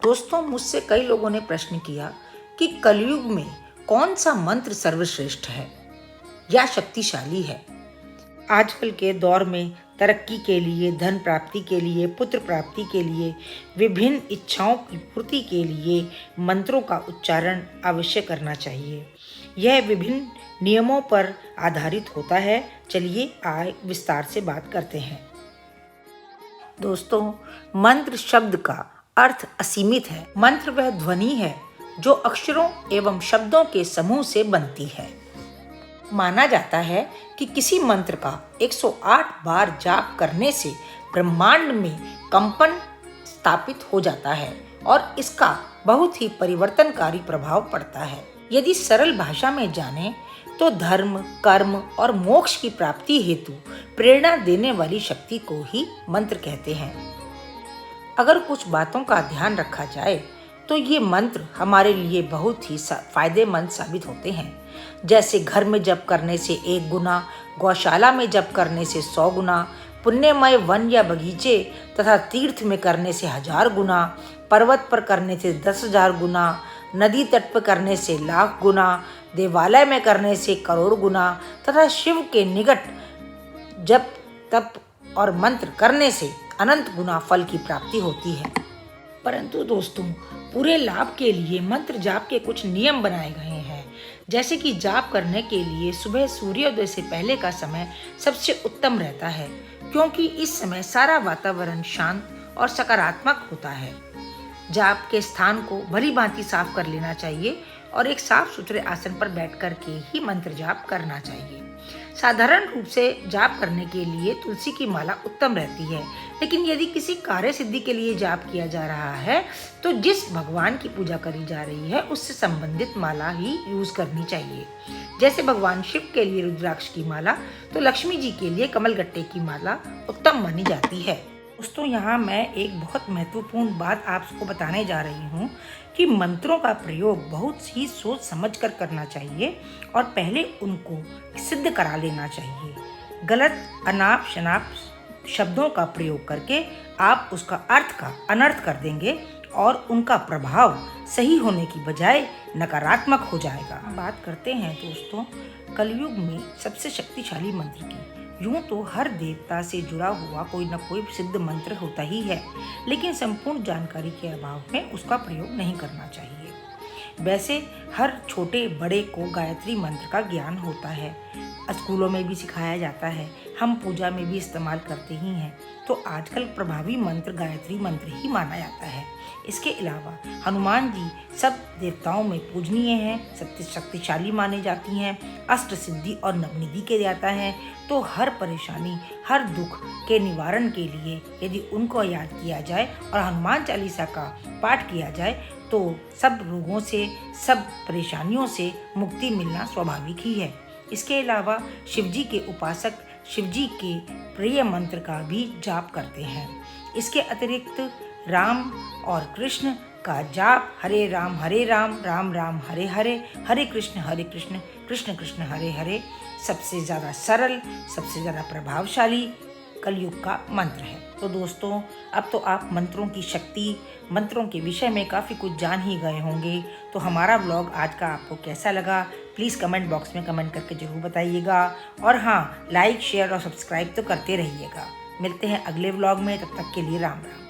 दोस्तों, मुझसे कई लोगों ने प्रश्न किया कि कलयुग में कौन सा मंत्र सर्वश्रेष्ठ है या शक्तिशाली है। आजकल के दौर में तरक्की के लिए, धन प्राप्ति के लिए, पुत्र प्राप्ति के लिए, विभिन्न इच्छाओं की पूर्ति के लिए मंत्रों का उच्चारण अवश्य करना चाहिए। यह विभिन्न नियमों पर आधारित होता है। चलिए आइए विस्तार से बात करते हैं। दोस्तों, मंत्र शब्द का अर्थ असीमित है। मंत्र वह ध्वनि है जो अक्षरों एवं शब्दों के समूह से बनती है। माना जाता है कि किसी मंत्र का 108 बार जाप करने से ब्रह्मांड में कंपन स्थापित हो जाता है और इसका बहुत ही परिवर्तनकारी प्रभाव पड़ता है। यदि सरल भाषा में जानें तो धर्म, कर्म और मोक्ष की प्राप्ति हेतु प्रेरणा देने वाली शक्ति को ही मंत्र कहते हैं। अगर कुछ बातों का ध्यान रखा जाए तो ये मंत्र हमारे लिए बहुत ही फायदेमंद साबित होते हैं। जैसे घर में जप करने से 1 गुना, गौशाला में जप करने से 100 गुना, पुण्यमय वन या बगीचे तथा तीर्थ में करने से 1000 गुना, पर्वत पर करने से 10,000 गुना, नदी तट पर करने से 1,00,000 गुना, देवालय में करने से 1,00,00,000 गुना तथा शिव के निकट जप, तप और मंत्र करने से अनंत गुना फल की प्राप्ति होती है। परंतु दोस्तों, पूरे लाभ के लिए मंत्र जाप के कुछ नियम बनाए गए हैं। जैसे कि जाप करने के लिए सुबह सूर्योदय से पहले का समय सबसे उत्तम रहता है, क्योंकि इस समय सारा वातावरण शांत और सकारात्मक होता है। जाप के स्थान को भली भांति साफ कर लेना चाहिए और एक साफ सुथरे आसन पर बैठ कर के ही मंत्र जाप करना चाहिए। साधारण रूप से जाप करने के लिए तुलसी की माला उत्तम रहती है, लेकिन यदि किसी कार्य सिद्धि के लिए जाप किया जा रहा है तो जिस भगवान की पूजा करी जा रही है उससे संबंधित माला ही यूज करनी चाहिए। जैसे भगवान शिव के लिए रुद्राक्ष की माला तो लक्ष्मी जी के लिए कमलगट्टे की माला उत्तम मानी जाती है। दोस्तों, यहाँ मैं एक बहुत महत्वपूर्ण बात आपको बताने जा रही हूँ कि मंत्रों का प्रयोग बहुत ही सोच समझ कर करना चाहिए और पहले उनको सिद्ध करा लेना चाहिए। गलत अनाप शनाप शब्दों का प्रयोग करके आप उसका अर्थ का अनर्थ कर देंगे और उनका प्रभाव सही होने की बजाय नकारात्मक हो जाएगा। बात करते हैं दोस्तों कलयुग में सबसे शक्तिशाली मंत्र की। यूं तो हर देवता से जुड़ा हुआ कोई न कोई सिद्ध मंत्र होता ही है, लेकिन संपूर्ण जानकारी के अभाव में उसका प्रयोग नहीं करना चाहिए। वैसे हर छोटे बड़े को गायत्री मंत्र का ज्ञान होता है, स्कूलों में भी सिखाया जाता है, हम पूजा में भी इस्तेमाल करते ही हैं। तो आजकल प्रभावी मंत्र गायत्री मंत्र ही माना जाता है। इसके अलावा हनुमान जी सब देवताओं में पूजनीय हैं, शक्तिशाली माने जाती हैं, अष्ट सिद्धि और नवनिधि के जाता है। तो हर परेशानी, हर दुख के निवारण के लिए यदि उनको याद किया जाए और हनुमान चालीसा का पाठ किया जाए तो सब रोगों से, सब परेशानियों से मुक्ति मिलना स्वाभाविक ही है। इसके अलावा शिवजी के उपासक शिवजी के प्रिय मंत्र का भी जाप करते हैं। इसके अतिरिक्त राम और कृष्ण का जाप हरे राम राम राम हरे हरे, हरे कृष्ण कृष्ण कृष्ण हरे हरे सबसे ज़्यादा सरल, सबसे ज़्यादा प्रभावशाली कलयुग का मंत्र है। तो दोस्तों, अब तो आप मंत्रों की शक्ति, मंत्रों के विषय में काफ़ी कुछ जान ही गए होंगे। तो हमारा व्लॉग आज का आपको कैसा लगा प्लीज़ कमेंट बॉक्स में कमेंट करके ज़रूर बताइएगा। और हाँ, लाइक शेयर और सब्सक्राइब तो करते रहिएगा। मिलते हैं अगले व्लॉग में, तब तक के लिए राम राम।